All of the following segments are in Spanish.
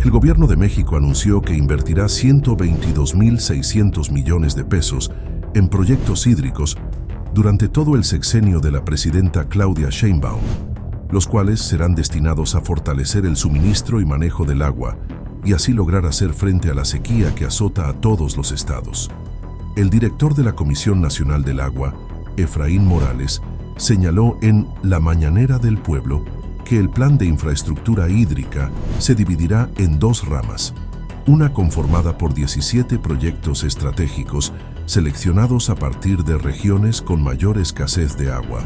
El gobierno de México anunció que invertirá 122.600 millones de pesos en proyectos hídricos durante todo el sexenio de la presidenta Claudia Sheinbaum, los cuales serán destinados a fortalecer el suministro y manejo del agua y así lograr hacer frente a la sequía que azota a todos los estados. El director de la Comisión Nacional del Agua, Efraín Morales, señaló en La Mañanera del Pueblo que el plan de infraestructura hídrica se dividirá en dos ramas, una conformada por 17 proyectos estratégicos seleccionados a partir de regiones con mayor escasez de agua,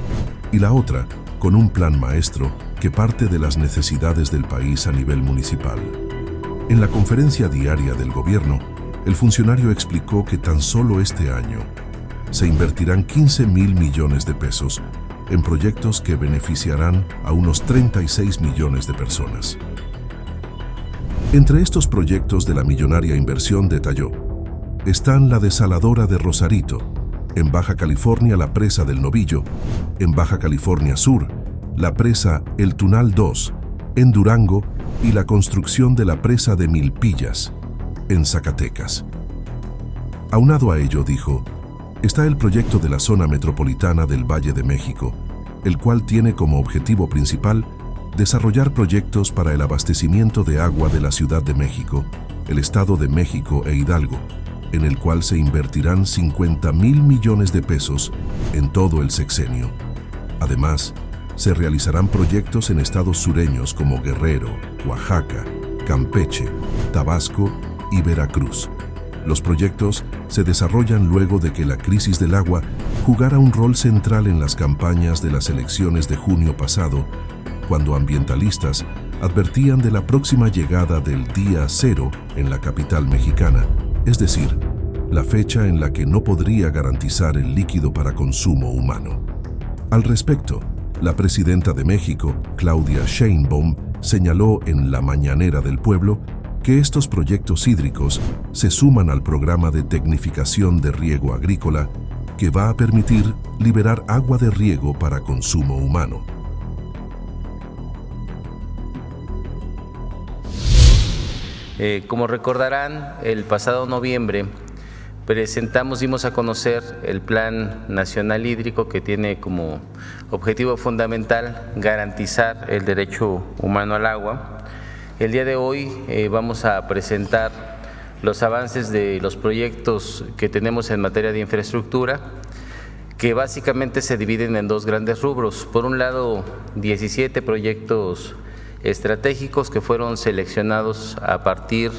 y la otra con un plan maestro que parte de las necesidades del país a nivel municipal. En la conferencia diaria del gobierno, el funcionario explicó que tan solo este año se invertirán 15.000 millones de pesos en proyectos que beneficiarán a unos 36 millones de personas. Entre estos proyectos de la millonaria inversión, detalló, están la desaladora de Rosarito, en Baja California la presa del Novillo, en Baja California Sur, la presa El Tunal 2, en Durango, y la construcción de la presa de Milpillas, en Zacatecas. Aunado a ello, dijo, está el proyecto de la zona metropolitana del Valle de México, el cual tiene como objetivo principal desarrollar proyectos para el abastecimiento de agua de la Ciudad de México, el Estado de México e Hidalgo, en el cual se invertirán 50.000 millones de pesos en todo el sexenio. Además, se realizarán proyectos en estados sureños como Guerrero, Oaxaca, Campeche, Tabasco y Veracruz. Los proyectos se desarrollan luego de que la crisis del agua jugara un rol central en las campañas de las elecciones de junio pasado, cuando ambientalistas advertían de la próxima llegada del día cero en la capital mexicana, es decir, la fecha en la que no podría garantizar el líquido para consumo humano. Al respecto, la presidenta de México, Claudia Sheinbaum, señaló en La Mañanera del Pueblo que estos proyectos hídricos se suman al programa de tecnificación de riego agrícola que va a permitir liberar agua de riego para consumo humano. Como recordarán, el pasado noviembre dimos a conocer el Plan Nacional Hídrico, que tiene como objetivo fundamental garantizar el derecho humano al agua. El día de hoy vamos a presentar los avances de los proyectos que tenemos en materia de infraestructura, que básicamente se dividen en dos grandes rubros. Por un lado, 17 proyectos estratégicos que fueron seleccionados a partir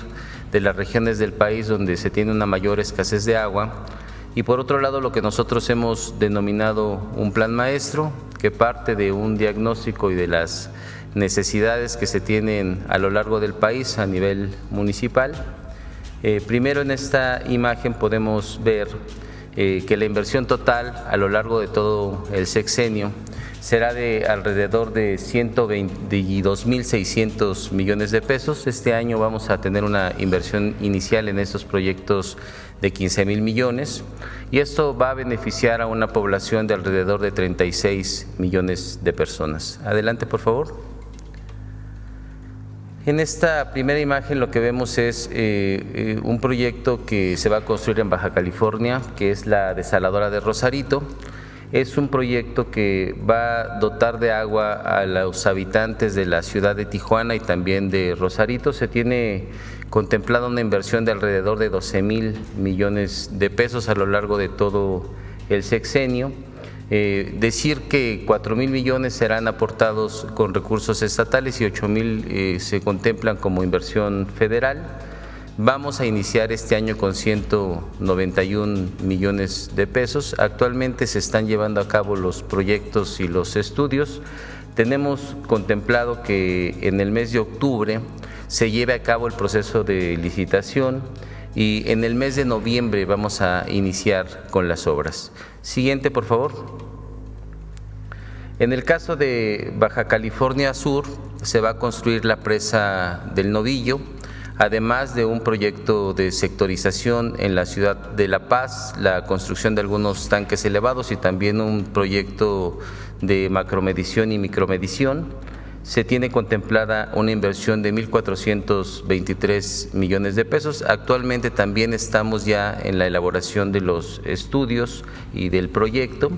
de las regiones del país donde se tiene una mayor escasez de agua, y por otro lado lo que nosotros hemos denominado un plan maestro, que parte de un diagnóstico y de las necesidades que se tienen a lo largo del país a nivel municipal. Primero, en esta imagen podemos ver que la inversión total a lo largo de todo el sexenio será de alrededor de 122.600 millones de pesos. Este año vamos a tener una inversión inicial en estos proyectos de 15.000 millones, y esto va a beneficiar a una población de alrededor de 36 millones de personas. Adelante, por favor. En esta primera imagen lo que vemos es un proyecto que se va a construir en Baja California, que es la desaladora de Rosarito. Es un proyecto que va a dotar de agua a los habitantes de la ciudad de Tijuana y también de Rosarito. Se tiene contemplada una inversión de alrededor de 12.000 millones de pesos a lo largo de todo el sexenio. Decir que 4.000 millones serán aportados con recursos estatales y 8.000 se contemplan como inversión federal. Vamos a iniciar este año con 191 millones de pesos. Actualmente se están llevando a cabo los proyectos y los estudios. Tenemos contemplado que en el mes de octubre se lleve a cabo el proceso de licitación y en el mes de noviembre vamos a iniciar con las obras. Siguiente, por favor. En el caso de Baja California Sur, se va a construir la presa del Novillo, además de un proyecto de sectorización en la ciudad de La Paz, la construcción de algunos tanques elevados y también un proyecto de macromedición y micromedición. se tiene contemplada una inversión de 1.423 millones de pesos. Actualmente también estamos ya en la elaboración de los estudios y del proyecto.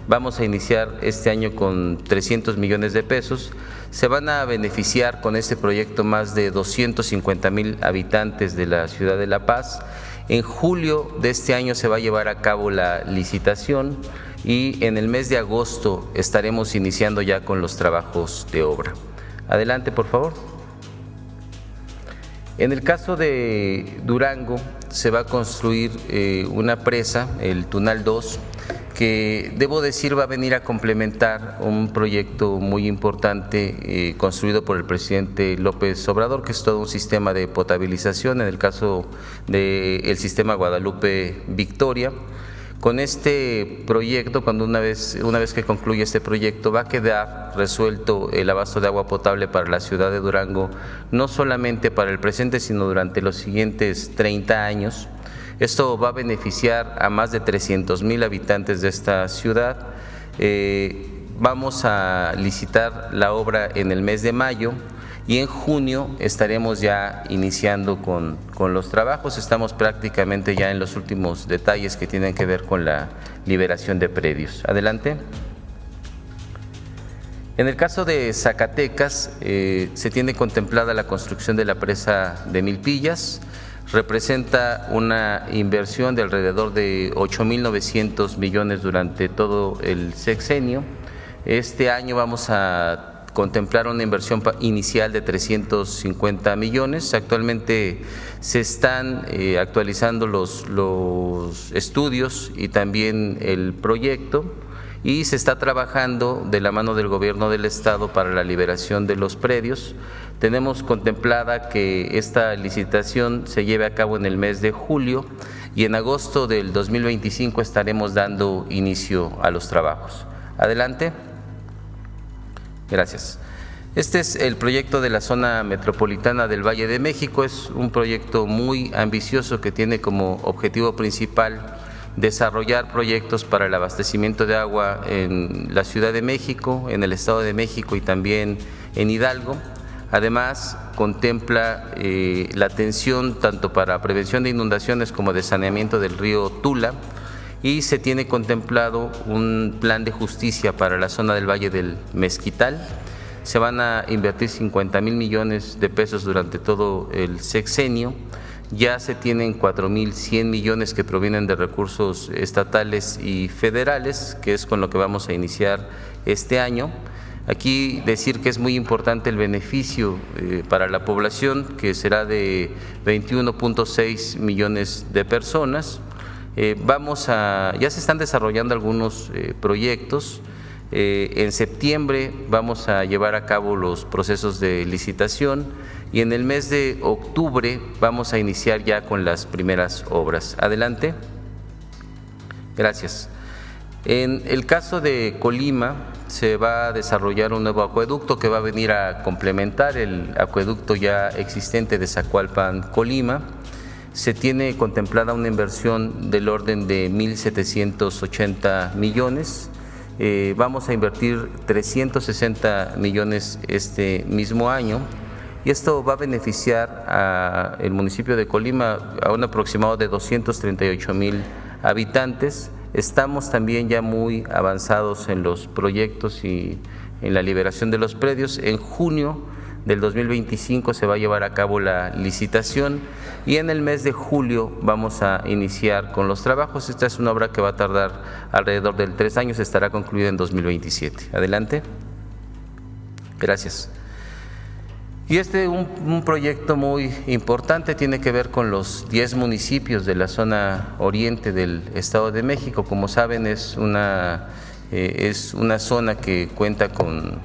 Vamos a iniciar este año con 300 millones de pesos. Se van a beneficiar con este proyecto más de 250,000 habitantes de la ciudad de La Paz. En julio de este año se va a llevar a cabo la licitación y en el mes de agosto estaremos iniciando ya con los trabajos de obra. Adelante, por favor. En el caso de Durango se va a construir una presa, el Tunal 2, que debo decir va a venir a complementar un proyecto muy importante construido por el presidente López Obrador, que es todo un sistema de potabilización, en el caso del sistema Guadalupe Victoria. Con este proyecto, una vez que concluya este proyecto, va a quedar resuelto el abasto de agua potable para la ciudad de Durango, no solamente para el presente, sino durante los siguientes 30 años. Esto va a beneficiar a más de 300,000 habitantes de esta ciudad. Vamos a licitar la obra en el mes de mayo y en junio estaremos ya iniciando con los trabajos. Estamos prácticamente ya en los últimos detalles que tienen que ver con la liberación de predios. Adelante. En el caso de Zacatecas, se tiene contemplada la construcción de la presa de Milpillas. Representa una inversión de alrededor de 8,900 millones durante todo el sexenio. Este año vamos a contemplar una inversión inicial de 350 millones. Actualmente se están actualizando los estudios y también el proyecto y se está trabajando de la mano del gobierno del estado para la liberación de los predios. Tenemos contemplada que esta licitación se lleve a cabo en el mes de julio y en agosto del 2025 estaremos dando inicio a los trabajos. Adelante. Gracias. Este es el proyecto de la zona metropolitana del Valle de México. Es un proyecto muy ambicioso que tiene como objetivo principal desarrollar proyectos para el abastecimiento de agua en la Ciudad de México, en el Estado de México y también en Hidalgo. Además, contempla la atención tanto para prevención de inundaciones como de saneamiento del río Tula y se tiene contemplado un plan de justicia para la zona del Valle del Mezquital. Se van a invertir 50,000 millones de pesos durante todo el sexenio. Ya se tienen 4,100 millones que provienen de recursos estatales y federales, que es con lo que vamos a iniciar este año. Aquí decir que es muy importante el beneficio para la población, que será de 21.6 millones de personas. Ya se están desarrollando algunos proyectos. En septiembre vamos a llevar a cabo los procesos de licitación y en el mes de octubre vamos a iniciar ya con las primeras obras. Adelante. Gracias. En el caso de Colima se va a desarrollar un nuevo acueducto que va a venir a complementar el acueducto ya existente de Zacualpan, Colima. Se tiene contemplada una inversión del orden de 1,780 millones. Vamos a invertir 360 millones este mismo año y esto va a beneficiar al municipio de Colima a un aproximado de 238,000 habitantes. Estamos también ya muy avanzados en los proyectos y en la liberación de los predios. En junio del 2025 se va a llevar a cabo la licitación y en el mes de julio vamos a iniciar con los trabajos. Esta es una obra que va a tardar alrededor de 3 años, estará concluida en 2027. Adelante. Gracias. Y un proyecto muy importante tiene que ver con los 10 municipios de la zona oriente del Estado de México. Como saben, es una zona que cuenta con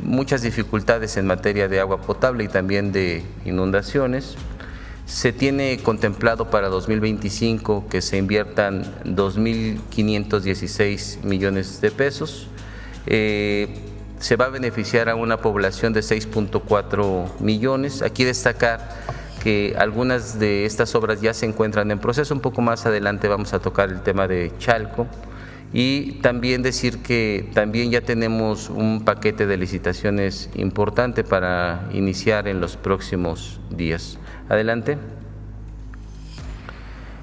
muchas dificultades en materia de agua potable y también de inundaciones. Se tiene contemplado para 2025 que se inviertan 2,516 millones de pesos. Se va a beneficiar a una población de 6.4 millones. Aquí destacar que algunas de estas obras ya se encuentran en proceso. Un poco más adelante vamos a tocar el tema de Chalco. Y también decir que también ya tenemos un paquete de licitaciones importante para iniciar en los próximos días. Adelante.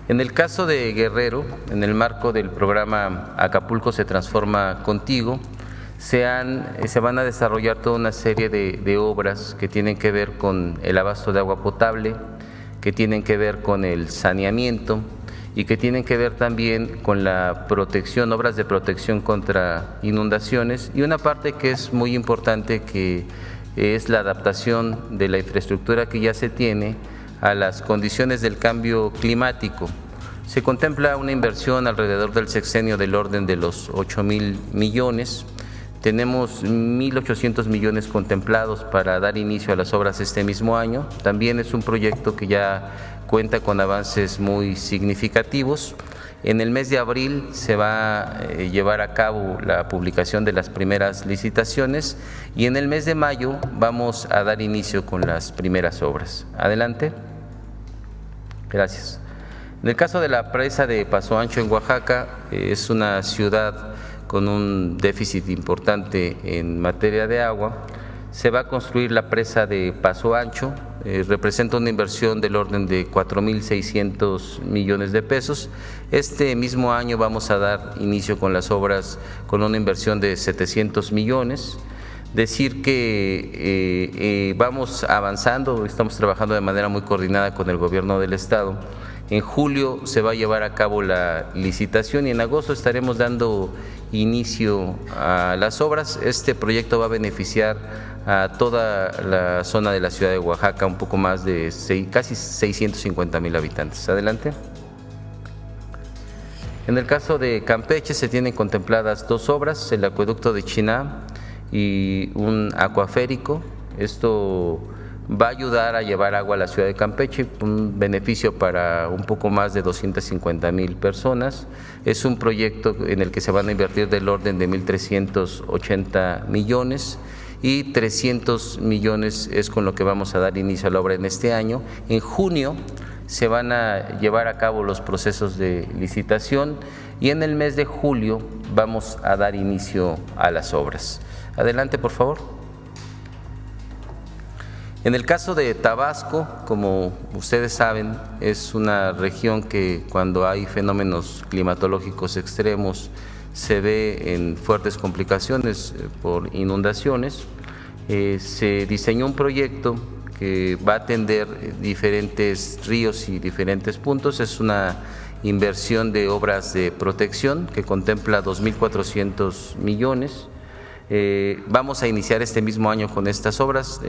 En el caso de Guerrero, en el marco del programa Acapulco se transforma contigo, se van a desarrollar toda una serie de obras que tienen que ver con el abasto de agua potable, que tienen que ver con el saneamiento y que tienen que ver también con la protección, obras de protección contra inundaciones, y una parte que es muy importante, que es la adaptación de la infraestructura que ya se tiene a las condiciones del cambio climático. Se contempla una inversión alrededor del sexenio del orden de los 8,000 millones. Tenemos 1,800 millones contemplados para dar inicio a las obras este mismo año. También es un proyecto que ya cuenta con avances muy significativos. En el mes de abril se va a llevar a cabo la publicación de las primeras licitaciones y en el mes de mayo vamos a dar inicio con las primeras obras. Adelante. Gracias. En el caso de la presa de Paso Ancho en Oaxaca, es una ciudad con un déficit importante en materia de agua. Se va a construir la presa de Paso Ancho, representa una inversión del orden de 4,600 millones de pesos. Este mismo año vamos a dar inicio con las obras con una inversión de 700 millones. Decir que vamos avanzando, estamos trabajando de manera muy coordinada con el gobierno del estado. En julio se va a llevar a cabo la licitación y en agosto estaremos dando inicio a las obras. Este proyecto va a beneficiar a toda la zona de la ciudad de Oaxaca, un poco más de casi 650,000 habitantes. Adelante. En el caso de Campeche se tienen contempladas dos obras, el acueducto de Chiná y un acuaférico. Esto va a ayudar a llevar agua a la ciudad de Campeche, un beneficio para un poco más de 250,000 personas. Es un proyecto en el que se van a invertir del orden de 1,380 millones y 300 millones es con lo que vamos a dar inicio a la obra en este año. En junio se van a llevar a cabo los procesos de licitación y en el mes de julio vamos a dar inicio a las obras. Adelante, por favor. En el caso de Tabasco, como ustedes saben, es una región que cuando hay fenómenos climatológicos extremos se ve en fuertes complicaciones por inundaciones. Se diseñó un proyecto que va a atender diferentes ríos y diferentes puntos. Es una inversión de obras de protección que contempla 2,400 millones. Vamos a iniciar este mismo año con estas obras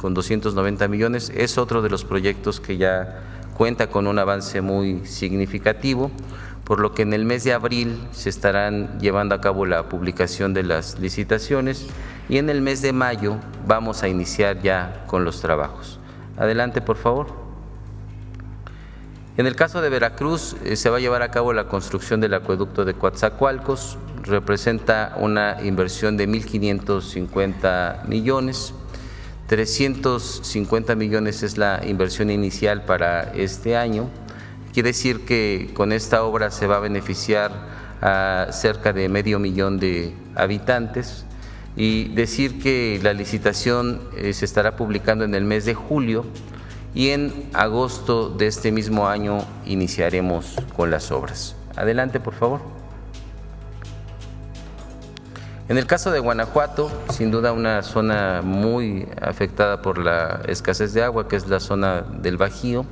con 290 millones. Es otro de los proyectos que ya cuenta con un avance muy significativo, por lo que en el mes de abril se estarán llevando a cabo la publicación de las licitaciones y en el mes de mayo vamos a iniciar ya con los trabajos. Adelante, por favor. En el caso de Veracruz, se va a llevar a cabo la construcción del acueducto de Coatzacoalcos, representa una inversión de 1,550 millones, 350 millones es la inversión inicial para este año. Quiere decir que con esta obra se va a beneficiar a cerca de 500,000 de habitantes y decir que la licitación se estará publicando en el mes de julio y en agosto de este mismo año iniciaremos con las obras. Adelante, por favor. En el caso de Guanajuato, sin duda una zona muy afectada por la escasez de agua, que es la zona del Bajío,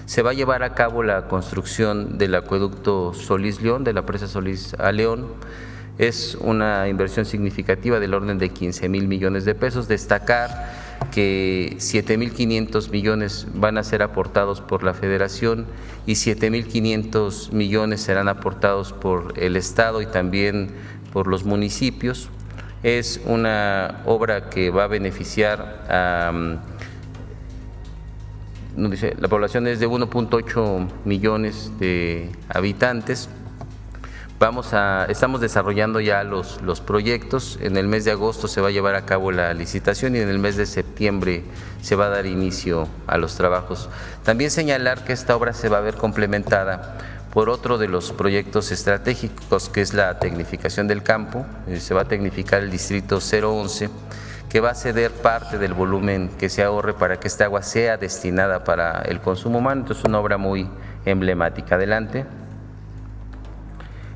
se va a llevar a cabo la construcción del acueducto Solís León, de la presa Solís a León. Es una inversión significativa del orden de 15,000 millones de pesos. Destacar que 7,500 millones van a ser aportados por la Federación y 7,500 millones serán aportados por el Estado y también por los municipios. Es una obra que va a beneficiar a la población es de 1,8 millones de habitantes. Estamos desarrollando ya los proyectos. En el mes de agosto se va a llevar a cabo la licitación y en el mes de septiembre se va a dar inicio a los trabajos. También señalar que esta obra se va a ver complementada por otro de los proyectos estratégicos, que es la tecnificación del campo. Se va a tecnificar el distrito 011, que va a ceder parte del volumen que se ahorre para que esta agua sea destinada para el consumo humano. Entonces, es una obra muy emblemática. Adelante.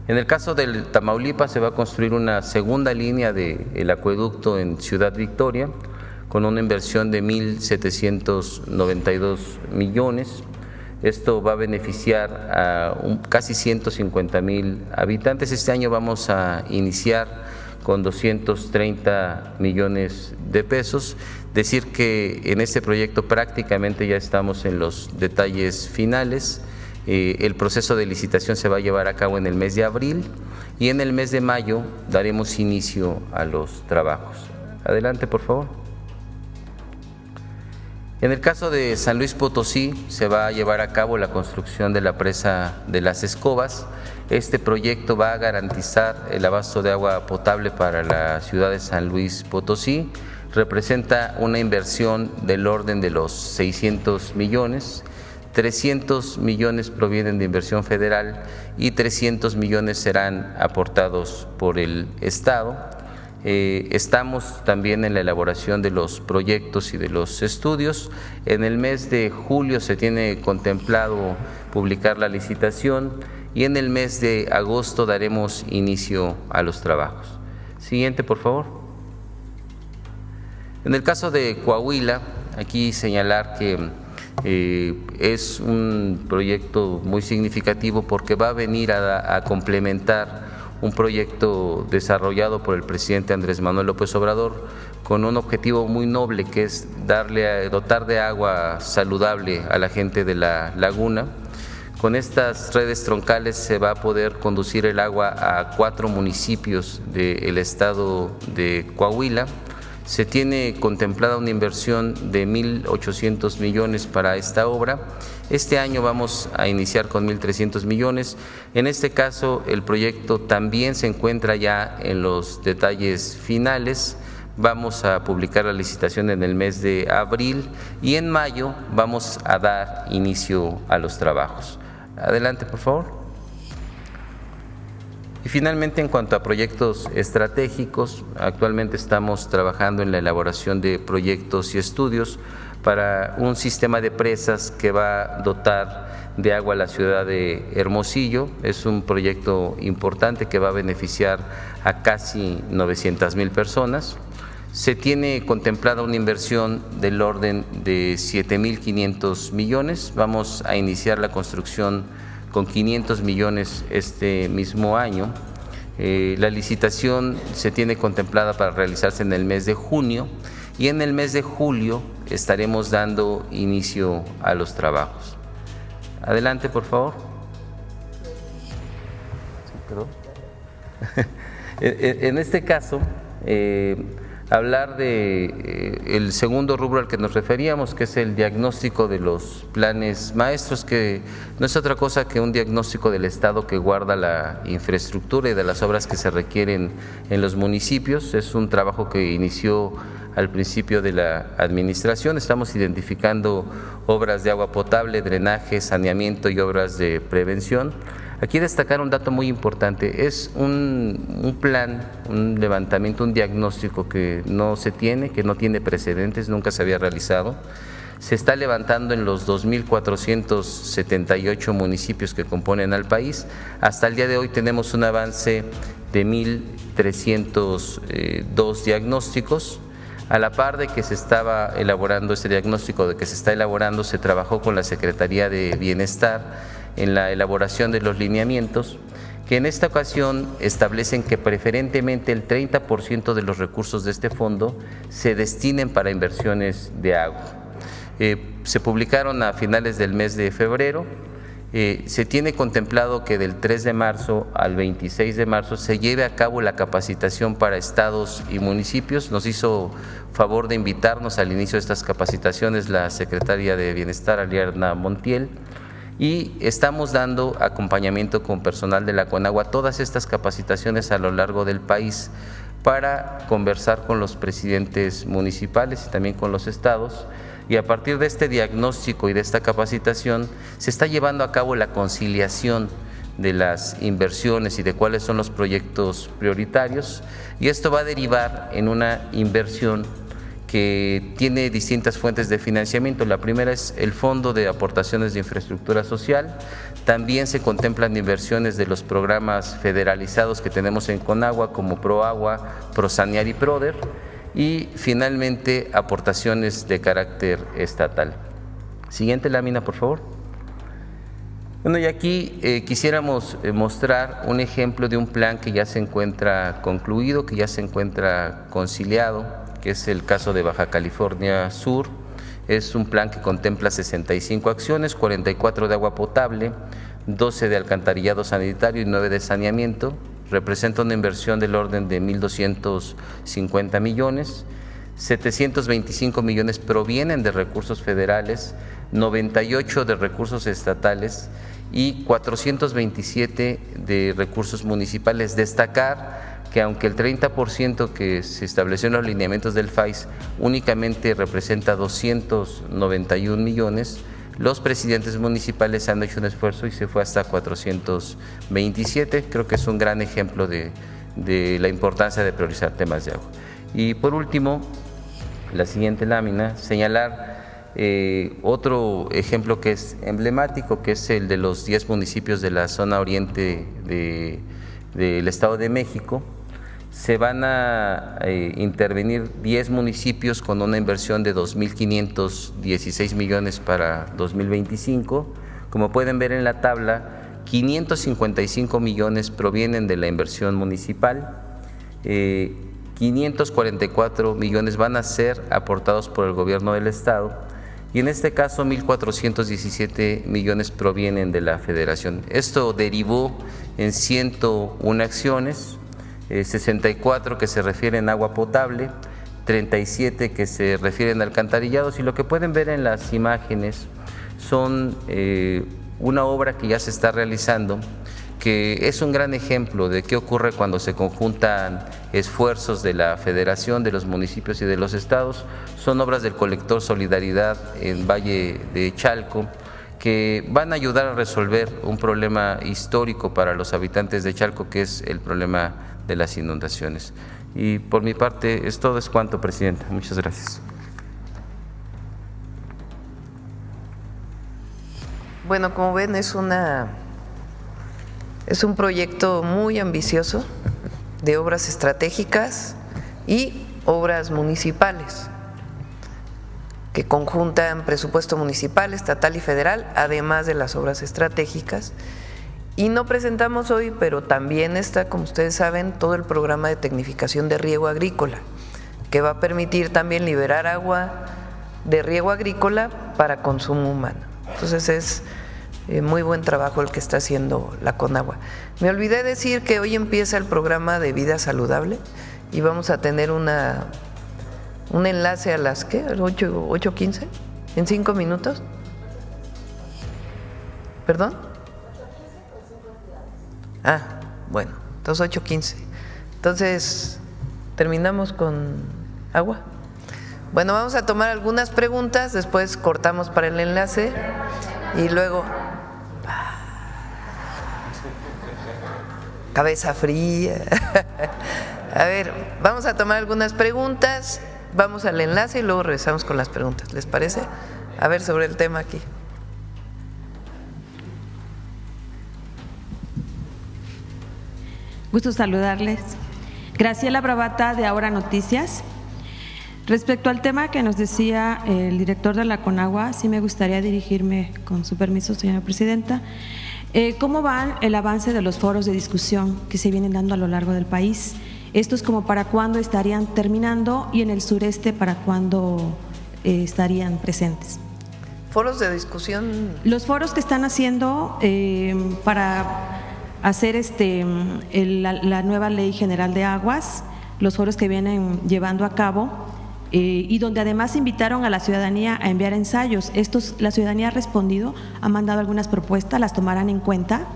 En el caso del Tamaulipas, se va a construir una segunda línea del acueducto en Ciudad Victoria, con una inversión de 1,792 millones. Esto va a beneficiar a casi 150,000 habitantes. Este año vamos a iniciar con 230 millones de pesos. Decir que en este proyecto prácticamente ya estamos en los detalles finales. El proceso de licitación se va a llevar a cabo en el mes de abril y en el mes de mayo daremos inicio a los trabajos. Adelante, por favor. En el caso de San Luis Potosí, se va a llevar a cabo la construcción de la presa de Las Escobas. Este proyecto va a garantizar el abasto de agua potable para la ciudad de San Luis Potosí. Representa una inversión del orden de los 600 millones. 300 millones provienen de inversión federal y 300 millones serán aportados por el Estado. Estamos también en la elaboración de los proyectos y de los estudios. En el mes de julio se tiene contemplado publicar la licitación y en el mes de agosto daremos inicio a los trabajos. Siguiente, por favor. En el caso de Coahuila, aquí señalar que es un proyecto muy significativo porque va a venir a complementar un proyecto desarrollado por el presidente Andrés Manuel López Obrador con un objetivo muy noble, que es dotar de agua saludable a la gente de la laguna. Con estas redes troncales se va a poder conducir el agua a 4 municipios del estado de Coahuila. Se tiene contemplada una inversión de 1,800 millones para esta obra. Este año vamos a iniciar con 1,300 millones. En este caso, el proyecto también se encuentra ya en los detalles finales. Vamos a publicar la licitación en el mes de abril y en mayo vamos a dar inicio a los trabajos. Adelante, por favor. Y finalmente, en cuanto a proyectos estratégicos, actualmente estamos trabajando en la elaboración de proyectos y estudios para un sistema de presas que va a dotar de agua a la ciudad de Hermosillo. Es un proyecto importante que va a beneficiar a casi 900,000 personas. Se tiene contemplada una inversión del orden de 7,500 millones. Vamos a iniciar la construcción con 500 millones este mismo año. La licitación se tiene contemplada para realizarse en el mes de junio y en el mes de julio estaremos dando inicio a los trabajos. Adelante, por favor. Sí, perdón. En este caso, hablar de el segundo rubro al que nos referíamos, que es el diagnóstico de los planes maestros, que no es otra cosa que un diagnóstico del Estado que guarda la infraestructura y de las obras que se requieren en los municipios. Es un trabajo que inició al principio de la administración. Estamos identificando obras de agua potable, drenaje, saneamiento y obras de prevención. Aquí destacar un dato muy importante, es un plan, un levantamiento, un diagnóstico que no se tiene, que no tiene precedentes, nunca se había realizado. Se está levantando en los 2,478 municipios que componen al país. Hasta el día de hoy tenemos un avance de 1,302 diagnósticos. A la par de que se estaba elaborando este diagnóstico, de que se está elaborando, se trabajó con la Secretaría de Bienestar en la elaboración de los lineamientos, que en esta ocasión establecen que preferentemente el 30% de los recursos de este fondo se destinen para inversiones de agua. Se publicaron a finales del mes de febrero. Se tiene contemplado que del 3 de marzo al 26 de marzo se lleve a cabo la capacitación para estados y municipios. Nos hizo favor de invitarnos al inicio de estas capacitaciones la Secretaria de Bienestar, Ariadna Montiel, y estamos dando acompañamiento con personal de la Conagua a todas estas capacitaciones a lo largo del país para conversar con los presidentes municipales y también con los estados y a partir de este diagnóstico y de esta capacitación se está llevando a cabo la conciliación de las inversiones y de cuáles son los proyectos prioritarios, y esto va a derivar en una inversión que tiene distintas fuentes de financiamiento. La primera es el Fondo de Aportaciones de Infraestructura Social. También se contemplan inversiones de los programas federalizados que tenemos en Conagua, como ProAgua, ProSanear y PRODER, y finalmente aportaciones de carácter estatal. Siguiente lámina, por favor. Bueno, y aquí quisiéramos mostrar un ejemplo de un plan que ya se encuentra concluido, que ya se encuentra conciliado, que es el caso de Baja California Sur. Es un plan que contempla 65 acciones, 44 de agua potable, 12 de alcantarillado sanitario y 9 de saneamiento. Representa una inversión del orden de 1.250 millones, 725 millones provienen de recursos federales, 98 de recursos estatales y 427 de recursos municipales. Destacar que aunque el 30% que se estableció en los lineamientos del FAIS únicamente representa 291 millones, los presidentes municipales han hecho un esfuerzo y se fue hasta 427. Creo que es un gran ejemplo de la importancia de priorizar temas de agua. Y por último, la siguiente lámina, señalar otro ejemplo que es emblemático, que es el de los 10 municipios de la zona oriente del Estado de México. Se van a intervenir 10 municipios con una inversión de 2.516 millones para 2025. Como pueden ver en la tabla, 555 millones provienen de la inversión municipal, 544 millones van a ser aportados por el gobierno del estado y en este caso 1.417 millones provienen de la federación. Esto derivó en 101 acciones, 64 que se refieren a agua potable, 37 que se refieren a alcantarillados, y lo que pueden ver en las imágenes son una obra que ya se está realizando, que es un gran ejemplo de qué ocurre cuando se conjuntan esfuerzos de la federación, de los municipios y de los estados. Son obras del colector Solidaridad en Valle de Chalco, que van a ayudar a resolver un problema histórico para los habitantes de Chalco, que es el problema de las inundaciones. Y por mi parte es todo, es cuanto, Presidenta. Muchas gracias. Bueno, como ven, es un proyecto muy ambicioso de obras estratégicas y obras municipales que conjuntan presupuesto municipal, estatal y federal, además de las obras estratégicas. Y no presentamos hoy, pero también está, como ustedes saben, todo el programa de tecnificación de riego agrícola, que va a permitir también liberar agua de riego agrícola para consumo humano. Entonces es muy buen trabajo el que está haciendo la Conagua. Me olvidé decir que hoy empieza el programa de vida saludable y vamos a tener un enlace a las 8:15, en 5 minutos. ¿Perdón? Bueno, entonces 8:15. Entonces, ¿terminamos con agua? Bueno, vamos a tomar algunas preguntas, después cortamos para el enlace y luego… Cabeza fría. A ver, vamos a tomar algunas preguntas, vamos al enlace y luego regresamos con las preguntas. ¿Les parece? A ver, sobre el tema aquí. Gusto saludarles. Graciela Bravata, de Ahora Noticias. Respecto al tema que nos decía el director de la Conagua, sí me gustaría dirigirme, con su permiso, señora presidenta. ¿Cómo va el avance de los foros de discusión que se vienen dando a lo largo del país? ¿Estos como para cuándo estarían terminando y en el sureste para cuándo estarían presentes? ¿Foros de discusión? Los foros que están haciendo para hacer la nueva Ley General de Aguas, los foros que vienen llevando a cabo y donde además invitaron a la ciudadanía a enviar ensayos. La ciudadanía ha respondido, ha mandado algunas propuestas, ¿las tomarán en cuenta?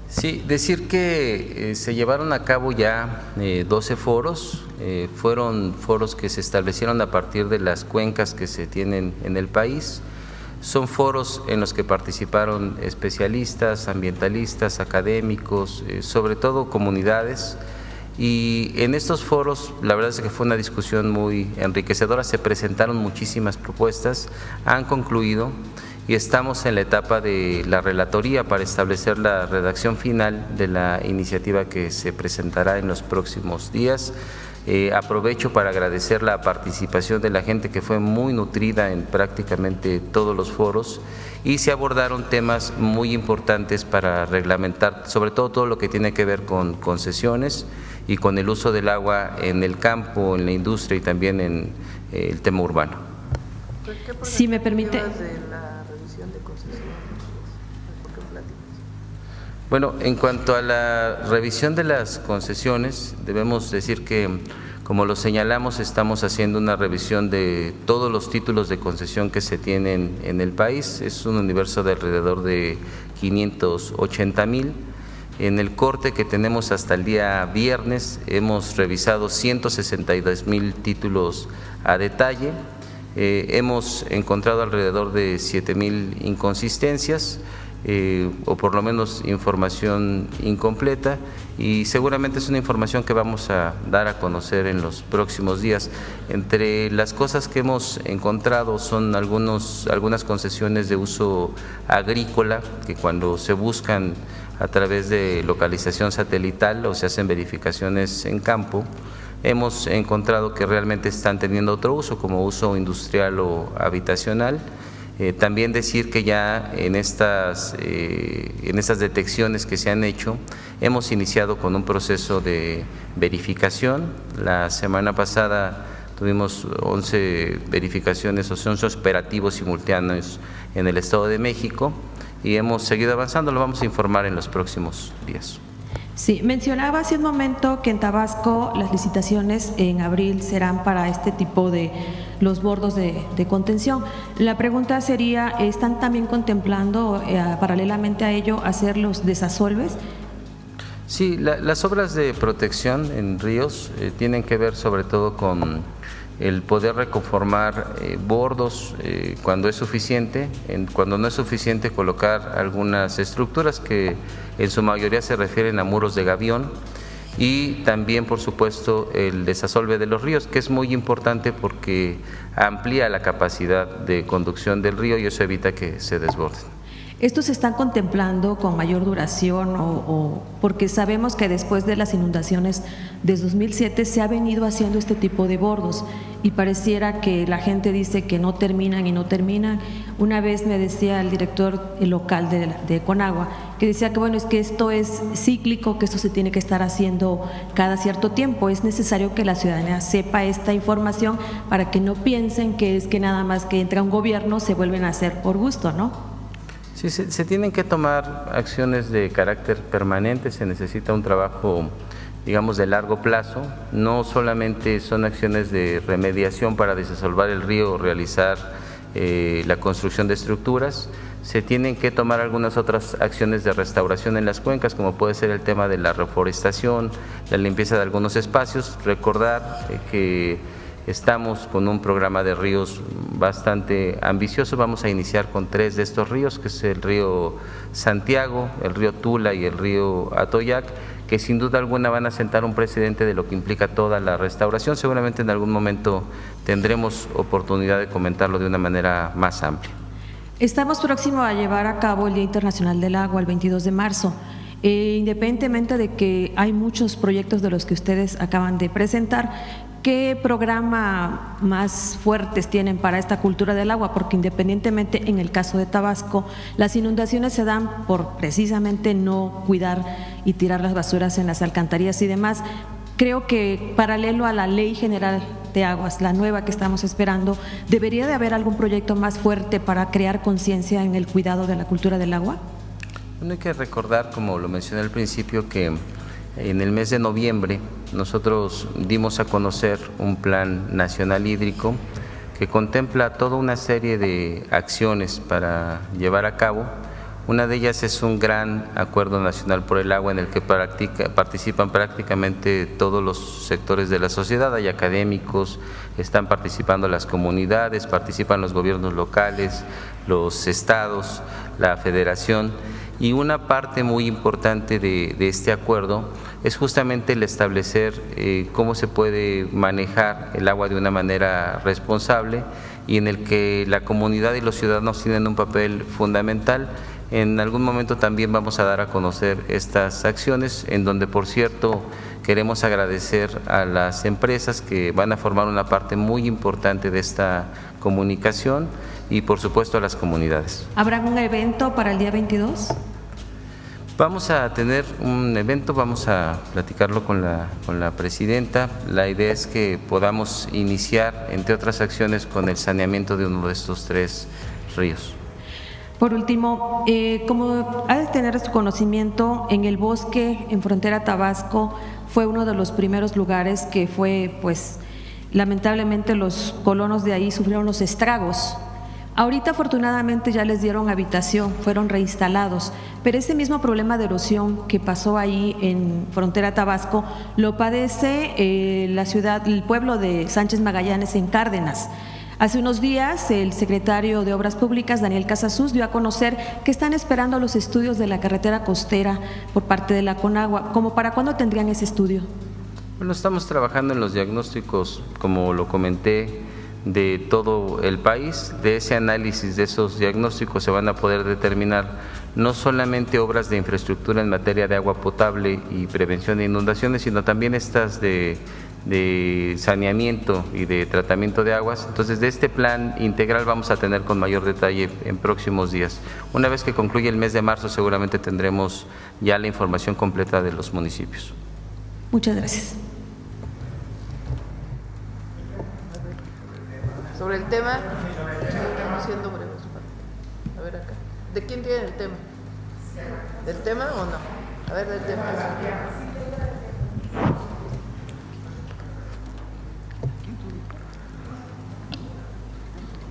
Sí, Sí, decir que se llevaron a cabo ya 12 foros, fueron foros que se establecieron a partir de las cuencas que se tienen en el país. Son foros en los que participaron especialistas, ambientalistas, académicos, sobre todo comunidades. Y en estos foros, la verdad es que fue una discusión muy enriquecedora, se presentaron muchísimas propuestas, han concluido y estamos en la etapa de la relatoría para establecer la redacción final de la iniciativa que se presentará en los próximos días. Aprovecho para agradecer la participación de la gente que fue muy nutrida en prácticamente todos los foros y se abordaron temas muy importantes para reglamentar, sobre todo lo que tiene que ver con concesiones y con el uso del agua en el campo, en la industria y también en el tema urbano. Si me permite. Bueno, en cuanto a la revisión de las concesiones, debemos decir que, como lo señalamos, estamos haciendo una revisión de todos los títulos de concesión que se tienen en el país. Es un universo de alrededor de 580,000. En el corte que tenemos hasta el día viernes hemos revisado 162,000 títulos a detalle. Hemos encontrado alrededor de 7,000 inconsistencias. O por lo menos información incompleta, y seguramente es una información que vamos a dar a conocer en los próximos días. Entre las cosas que hemos encontrado son algunas concesiones de uso agrícola que cuando se buscan a través de localización satelital o se hacen verificaciones en campo, hemos encontrado que realmente están teniendo otro uso como uso industrial o habitacional. También decir que ya en estas detecciones que se han hecho, hemos iniciado con un proceso de verificación. La semana pasada tuvimos 11 verificaciones o 11 operativos simultáneos en el Estado de México y hemos seguido avanzando, lo vamos a informar en los próximos días. Sí, mencionaba hace un momento que en Tabasco las licitaciones en abril serán para este tipo de los bordos de contención. La pregunta sería, ¿están también contemplando paralelamente a ello hacer los desasolves? Sí, las obras de protección en ríos tienen que ver sobre todo con el poder reconformar bordos cuando es suficiente, cuando no es suficiente colocar algunas estructuras que en su mayoría se refieren a muros de gavión, y también por supuesto el desasolve de los ríos, que es muy importante porque amplía la capacidad de conducción del río y eso evita que se desborden. ¿Estos se están contemplando con mayor duración o porque sabemos que después de las inundaciones de 2007 se ha venido haciendo este tipo de bordos y pareciera que la gente dice que no terminan y no terminan? Una vez me decía el director local de Conagua que decía que bueno, es que esto es cíclico, que esto se tiene que estar haciendo cada cierto tiempo. Es necesario que la ciudadanía sepa esta información para que no piensen que es que nada más que entra un gobierno se vuelven a hacer por gusto, ¿no? Sí, se tienen que tomar acciones de carácter permanente, se necesita un trabajo, digamos, de largo plazo. No solamente son acciones de remediación para desasolvar el río o realizar la construcción de estructuras, se tienen que tomar algunas otras acciones de restauración en las cuencas, como puede ser el tema de la reforestación, la limpieza de algunos espacios. Recordar que estamos con un programa de ríos bastante ambicioso, vamos a iniciar con 3 de estos ríos, que es el río Santiago, el río Tula y el río Atoyac, que sin duda alguna van a sentar un precedente de lo que implica toda la restauración. Seguramente en algún momento tendremos oportunidad de comentarlo de una manera más amplia. Estamos próximos a llevar a cabo el Día Internacional del Agua, el 22 de marzo. Independientemente de que hay muchos proyectos de los que ustedes acaban de presentar, ¿qué programa más fuertes tienen para esta cultura del agua? Porque independientemente en el caso de Tabasco, las inundaciones se dan por precisamente no cuidar y tirar las basuras en las alcantarillas y demás. Creo que paralelo a la Ley General de Aguas, la nueva que estamos esperando, ¿debería de haber algún proyecto más fuerte para crear conciencia en el cuidado de la cultura del agua? Bueno, hay que recordar, como lo mencioné al principio, que en el mes de noviembre nosotros dimos a conocer un plan nacional hídrico que contempla toda una serie de acciones para llevar a cabo. Una de ellas es un gran acuerdo nacional por el agua en el que participan prácticamente todos los sectores de la sociedad. Hay académicos, están participando las comunidades, participan los gobiernos locales, los estados, la federación. Y una parte muy importante de este acuerdo es justamente el establecer cómo se puede manejar el agua de una manera responsable y en el que la comunidad y los ciudadanos tienen un papel fundamental. En algún momento también vamos a dar a conocer estas acciones, en donde, por cierto, queremos agradecer a las empresas que van a formar una parte muy importante de esta comunicación y, por supuesto, a las comunidades. ¿Habrá un evento para el día 22? Vamos a tener un evento, vamos a platicarlo con la presidenta. La idea es que podamos iniciar, entre otras acciones, con el saneamiento de uno de estos 3 ríos. Por último, como ha de tener su conocimiento, en el bosque, en frontera Tabasco, fue uno de los primeros lugares que fue, pues, lamentablemente los colonos de ahí sufrieron los estragos. Ahorita afortunadamente ya les dieron habitación, fueron reinstalados, pero ese mismo problema de erosión que pasó ahí en frontera Tabasco lo padece la ciudad, el pueblo de Sánchez Magallanes en Cárdenas. Hace unos días el secretario de Obras Públicas, Daniel Casasus, dio a conocer que están esperando los estudios de la carretera costera por parte de la Conagua. ¿Cómo para cuándo tendrían ese estudio? Bueno, estamos trabajando en los diagnósticos, como lo comenté, de todo el país. De ese análisis, de esos diagnósticos se van a poder determinar no solamente obras de infraestructura en materia de agua potable y prevención de inundaciones, sino también estas de saneamiento y de tratamiento de aguas. Entonces, de este plan integral vamos a tener con mayor detalle en próximos días. Una vez que concluya el mes de marzo, seguramente tendremos ya la información completa de los municipios. Muchas gracias. Sobre el tema, estamos siendo breves. A ver acá. ¿De quién tiene el tema? ¿Del tema o no? A ver, del tema.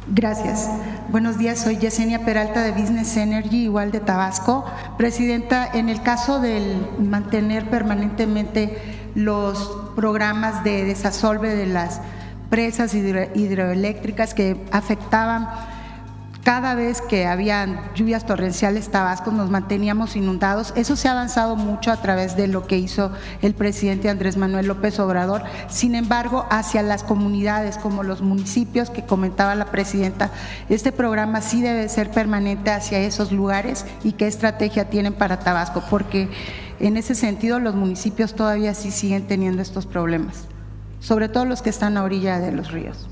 Gracias. Buenos días, soy Yesenia Peralta de Business Energy, igual de Tabasco. Presidenta, en el caso del mantener permanentemente los programas de desasolve de las presas hidroeléctricas que afectaban cada vez que había lluvias torrenciales Tabasco, nos manteníamos inundados. Eso se ha avanzado mucho a través de lo que hizo el presidente Andrés Manuel López Obrador. Sin embargo, hacia las comunidades como los municipios que comentaba la presidenta, este programa sí debe ser permanente hacia esos lugares. ¿Y qué estrategia tienen para Tabasco? Porque en ese sentido los municipios todavía sí siguen teniendo estos problemas, sobre todo los que están a orilla de los ríos.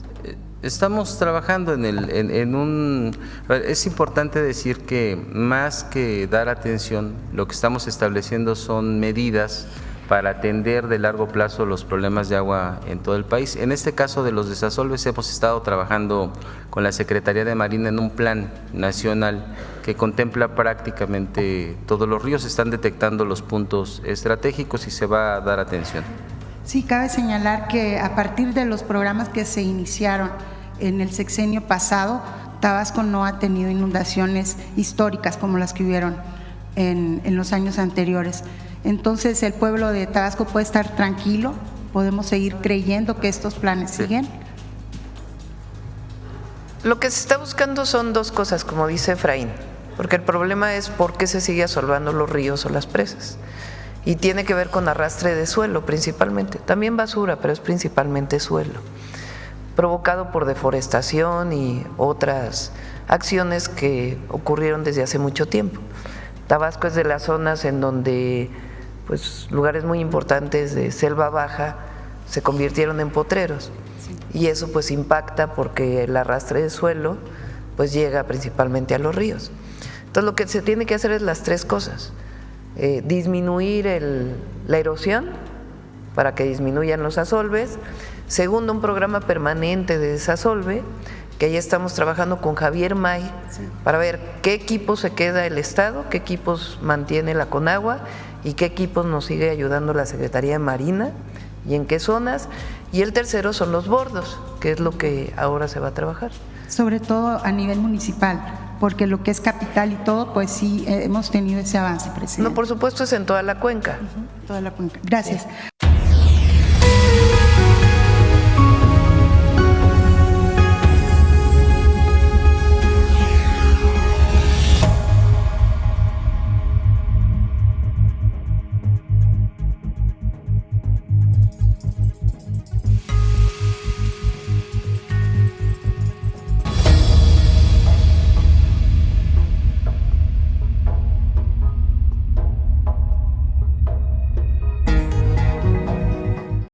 Estamos trabajando es importante decir que más que dar atención, lo que estamos estableciendo son medidas para atender de largo plazo los problemas de agua en todo el país. En este caso de los desasolves hemos estado trabajando con la Secretaría de Marina en un plan nacional que contempla prácticamente todos los ríos. Están detectando los puntos estratégicos y se va a dar atención. Sí, cabe señalar que a partir de los programas que se iniciaron en el sexenio pasado, Tabasco no ha tenido inundaciones históricas como las que hubieron en los años anteriores. Entonces el pueblo de Tabasco puede estar tranquilo, podemos seguir creyendo que estos planes siguen. Lo que se está buscando son 2 cosas, como dice Efraín, porque el problema es por qué se sigue asolvando los ríos o las presas. Y tiene que ver con arrastre de suelo principalmente, también basura, pero es principalmente suelo, provocado por deforestación y otras acciones que ocurrieron desde hace mucho tiempo. Tabasco es de las zonas en donde pues lugares muy importantes de selva baja se convirtieron en potreros, y eso pues impacta porque el arrastre de suelo pues llega principalmente a los ríos. Entonces lo que se tiene que hacer es las 3 cosas. Disminuir la erosión para que disminuyan los asolves. Segundo, un programa permanente de desasolve, que ahí estamos trabajando con Javier May para ver qué equipos se queda el Estado, qué equipos mantiene la Conagua y qué equipos nos sigue ayudando la Secretaría de Marina y en qué zonas. Y el tercero son los bordos, que es lo que ahora se va a trabajar. Sobre todo a nivel municipal, porque lo que es capital y todo, pues sí, hemos tenido ese avance, presidente. No, por supuesto, es en toda la cuenca. Toda la cuenca. Gracias.